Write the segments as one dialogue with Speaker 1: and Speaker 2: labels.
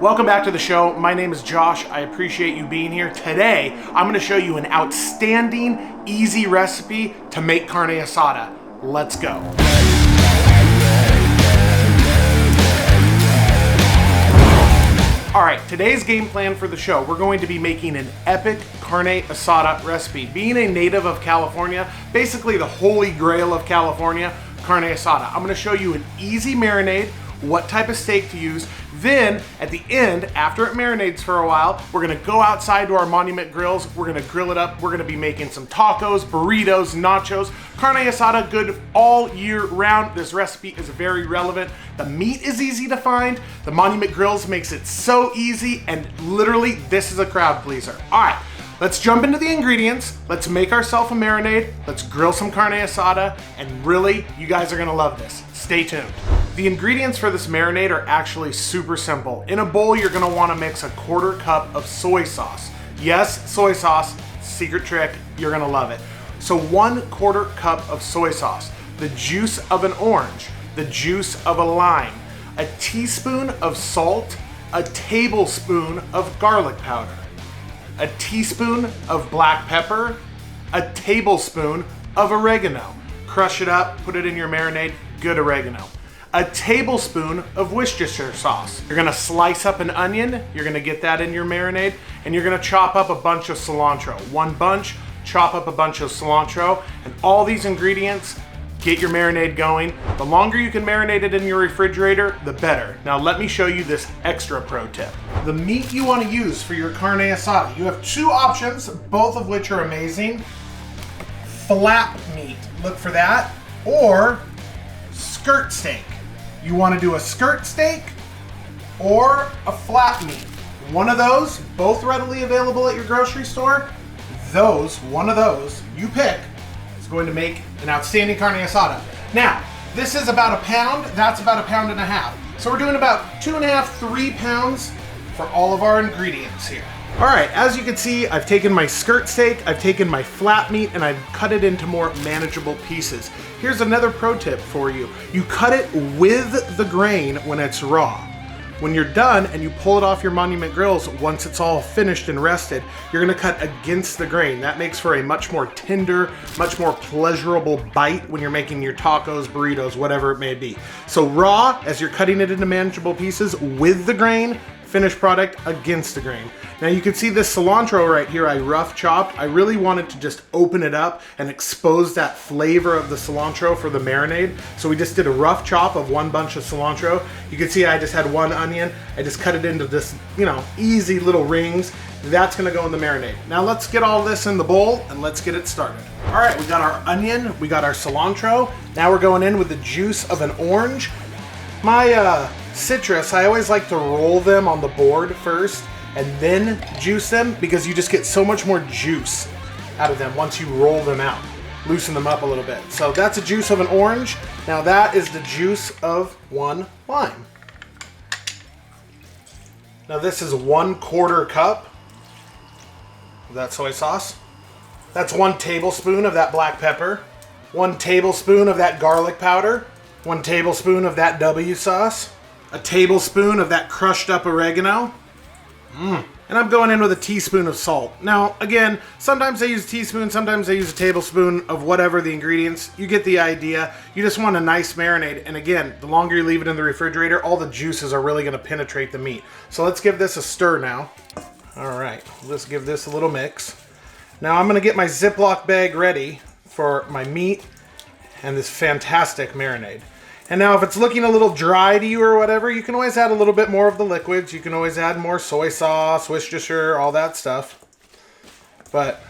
Speaker 1: Welcome back to the show. My name is Josh. I appreciate you being here. Today, I'm going to show you an outstanding, easy recipe to make carne asada. Let's go. All right, today's game plan for the show, we're going to be making an epic carne asada recipe. Being a native of California, basically the holy grail of California, carne asada. I'm going to show you an easy marinade, what type of steak to use. Then at the end, after it marinades for a while, we're gonna go outside to our Monument grills. We're gonna grill it up. We're gonna be making some tacos, burritos, nachos. Carne asada, good all year round. This recipe is very relevant. The meat is easy to find. The Monument grills makes it so easy, and literally this is a crowd pleaser. All right, let's jump into the ingredients. Let's make ourselves a marinade. Let's grill some carne asada, and really, you guys are gonna love this. Stay tuned. The ingredients for this marinade are actually super simple. In a bowl, you're gonna wanna mix a 1/4 cup of soy sauce. Yes, soy sauce, secret trick, you're gonna love it. So 1/4 cup of soy sauce, the juice of an orange, the juice of a lime, a teaspoon of salt, a tablespoon of garlic powder, a teaspoon of black pepper, a tablespoon of oregano. Crush it up, put it in your marinade, good oregano. A tablespoon of Worcestershire sauce. You're gonna slice up an onion, you're gonna get that in your marinade, and you're gonna chop up a bunch of cilantro. One bunch, chop up a bunch of cilantro, and all these ingredients, get your marinade going. The longer you can marinate it in your refrigerator, the better. Now let me show you this extra pro tip. The meat you wanna use for your carne asada, you have two options, both of which are amazing. Flap meat, look for that, or skirt steak. You want to do a skirt steak or a flat meat. One of those, both readily available at your grocery store. One of those, you pick, is going to make an outstanding carne asada. Now, this is about a pound, that's about 1.5 pounds. So we're doing about 2.5, 3 pounds for all of our ingredients here. All right, as you can see, I've taken my skirt steak, I've taken my flat meat, and I've cut it into more manageable pieces. Here's another pro tip for you. You cut it with the grain when it's raw. When you're done and you pull it off your Monument grills, once it's all finished and rested, you're gonna cut against the grain. That makes for a much more tender, much more pleasurable bite when you're making your tacos, burritos, whatever it may be. So raw, as you're cutting it into manageable pieces, with the grain, finished product against the grain. Now you can see this cilantro right here I rough chopped. I really wanted to just open it up and expose that flavor of the cilantro for the marinade. So we just did a rough chop of one bunch of cilantro. You can see I just had one onion. I just cut it into this, easy little rings. That's gonna go in the marinade. Now let's get all this in the bowl and let's get it started. All right, we got our onion, we got our cilantro. Now we're going in with the juice of an orange. My citrus, I always like to roll them on the board first and then juice them because you just get so much more juice out of them once you roll them out. Loosen them up a little bit. So that's a juice of an orange. Now that is the juice of one lime. Now this is 1/4 cup of that soy sauce. That's 1 tablespoon of that black pepper, 1 tablespoon of that garlic powder, 1 tablespoon of that W sauce, a tablespoon of that crushed up oregano, and I'm going in with a teaspoon of salt. Now, again, sometimes I use a teaspoon, sometimes I use a tablespoon of whatever the ingredients. You get the idea. You just want a nice marinade. And again, the longer you leave it in the refrigerator, all the juices are really gonna penetrate the meat. So let's give this a stir now. All right, let's give this a little mix. Now I'm gonna get my Ziploc bag ready for my meat and this fantastic marinade. And now if it's looking a little dry to you or whatever, you can always add a little bit more of the liquids. You can always add more soy sauce, Worcestershire, all that stuff. But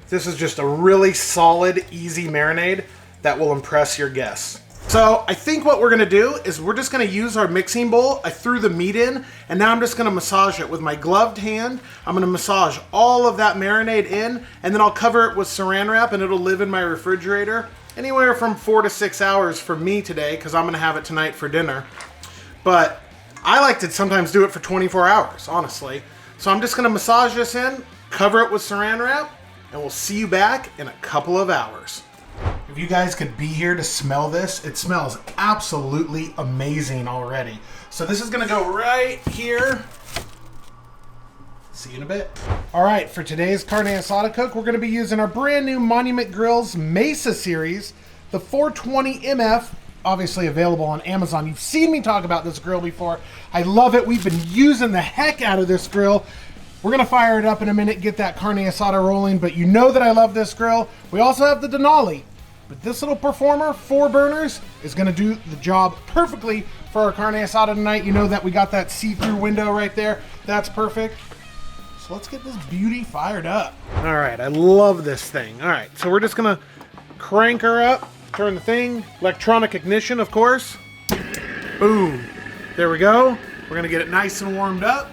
Speaker 1: this is just a really solid, easy marinade that will impress your guests. So I think what we're gonna do is we're just gonna use our mixing bowl. I threw the meat in, and now I'm just gonna massage it with my gloved hand. I'm gonna massage all of that marinade in, and then I'll cover it with saran wrap, and it'll live in my refrigerator anywhere from 4 to 6 hours for me today, because I'm gonna have it tonight for dinner. But I like to sometimes do it for 24 hours, honestly. So I'm just gonna massage this in, cover it with saran wrap, and we'll see you back in a couple of hours. If you guys could be here to smell this, it smells absolutely amazing already. So this is gonna go right here. See you in a bit. All right, for today's carne asada cook, we're gonna be using our brand new Monument Grills Mesa series, the 420 MF, obviously available on Amazon. You've seen me talk about this grill before. I love it. We've been using the heck out of this grill. We're gonna fire it up in a minute, get that carne asada rolling, but you know that I love this grill. We also have the Denali, but this little performer, 4 burners, is gonna do the job perfectly for our carne asada tonight. You know that we got that see-through window right there. That's perfect. So let's get this beauty fired up. All right, I love this thing. All right, so we're just gonna crank her up, turn the thing, electronic ignition, of course. Boom, there we go. We're gonna get it nice and warmed up.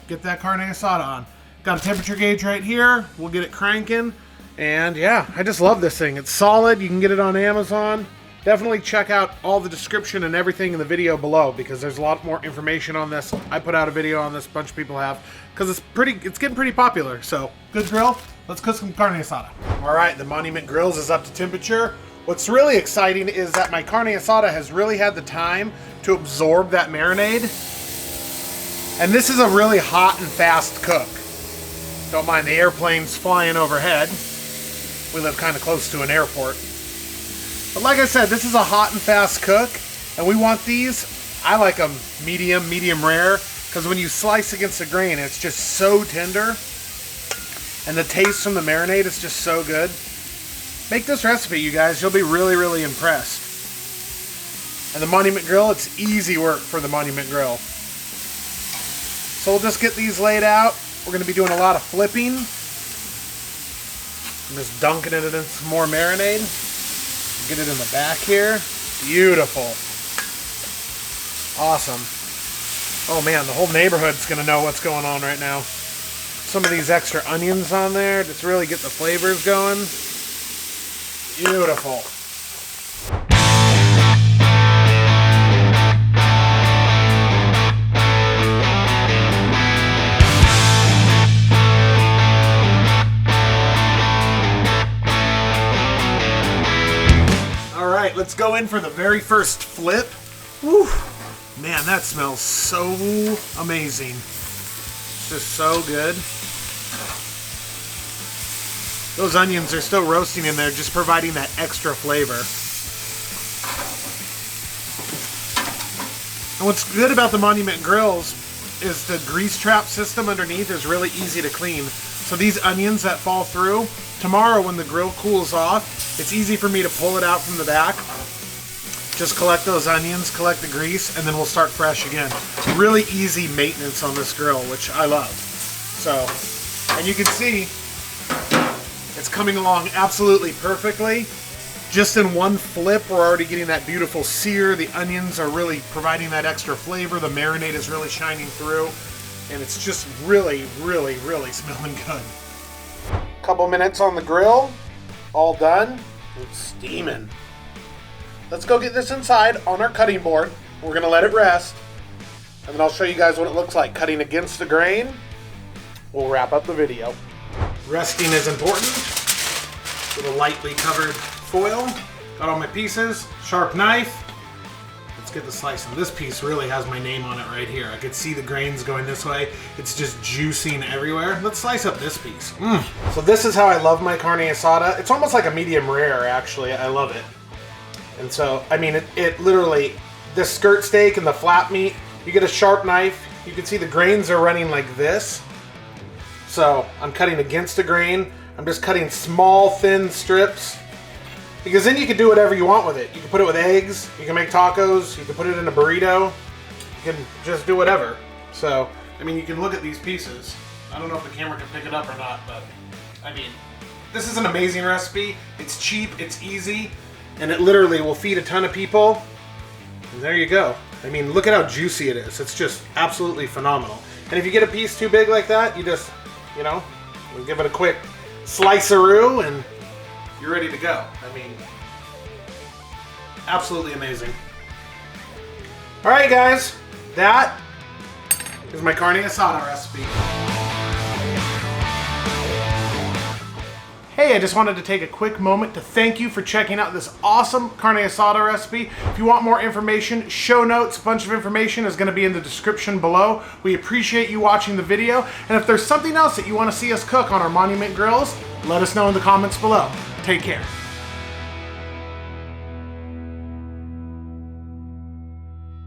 Speaker 1: Get that carne asada on. Got a temperature gauge right here. We'll get it cranking. And yeah, I just love this thing. It's solid. You can get it on Amazon. Definitely check out all the description and everything in the video below because there's a lot more information on this. I put out a video on this, a bunch of people have, because it's getting pretty popular. So good grill. Let's cook some carne asada. All right, the Monument Grills is up to temperature. What's really exciting is that my carne asada has really had the time to absorb that marinade. And this is a really hot and fast cook. Don't mind the airplanes flying overhead. We live kind of close to an airport. But like I said, this is a hot and fast cook. And we want these, I like them medium rare. Because when you slice against the grain, it's just so tender. And the taste from the marinade is just so good. Make this recipe, you guys. You'll be really, really impressed. And the Monument Grill, it's easy work for the Monument Grill. So we'll just get these laid out. We're going to be doing a lot of flipping. I'm just dunking it in some more marinade. Get it in the back here. Beautiful. Awesome. Oh man, the whole neighborhood's going to know what's going on right now. Some of these extra onions on there, just really get the flavors going. Beautiful. Let's go in for the very first flip. Woo. Man, that smells so amazing. It's just so good. Those onions are still roasting in there, just providing that extra flavor. And what's good about the Monument Grills is the grease trap system underneath is really easy to clean. So these onions that fall through, tomorrow when the grill cools off, it's easy for me to pull it out from the back. Just collect those onions, collect the grease, and then we'll start fresh again. Really easy maintenance on this grill, which I love. So, and you can see, it's coming along absolutely perfectly. Just in one flip, we're already getting that beautiful sear. The onions are really providing that extra flavor. The marinade is really shining through. And it's just really, really, really smelling good. Couple minutes on the grill, all done. It's steaming. Let's go get this inside on our cutting board. We're gonna let it rest, and then I'll show you guys what it looks like cutting against the grain. We'll wrap up the video. Resting is important. With a lightly covered foil. Got all my pieces, sharp knife. Let's get the slice. And this piece really has my name on it right here. I could see the grains going this way. It's just juicing everywhere. Let's slice up this piece. So this is how I love my carne asada. It's almost like a medium rare, actually. I love it. And so, I mean, it literally, this skirt steak and the flap meat, you get a sharp knife. You can see the grains are running like this. So I'm cutting against the grain. I'm just cutting small, thin strips. Because then you can do whatever you want with it. You can put it with eggs, you can make tacos, you can put it in a burrito, you can just do whatever. So, I mean, you can look at these pieces. I don't know if the camera can pick it up or not, but I mean, this is an amazing recipe. It's cheap, it's easy, and it literally will feed a ton of people. And there you go. I mean, look at how juicy it is. It's just absolutely phenomenal. And if you get a piece too big like that, you just, you know, we'll give it a quick sliceroo and you're ready to go. I mean, absolutely amazing. All right, guys, that is my carne asada recipe. Hey, I just wanted to take a quick moment to thank you for checking out this awesome carne asada recipe. If you want more information, show notes, a bunch of information is going to be in the description below. We appreciate you watching the video, and if there's something else that you want to see us cook on our Monument Grills, let us know in the comments below. Take care.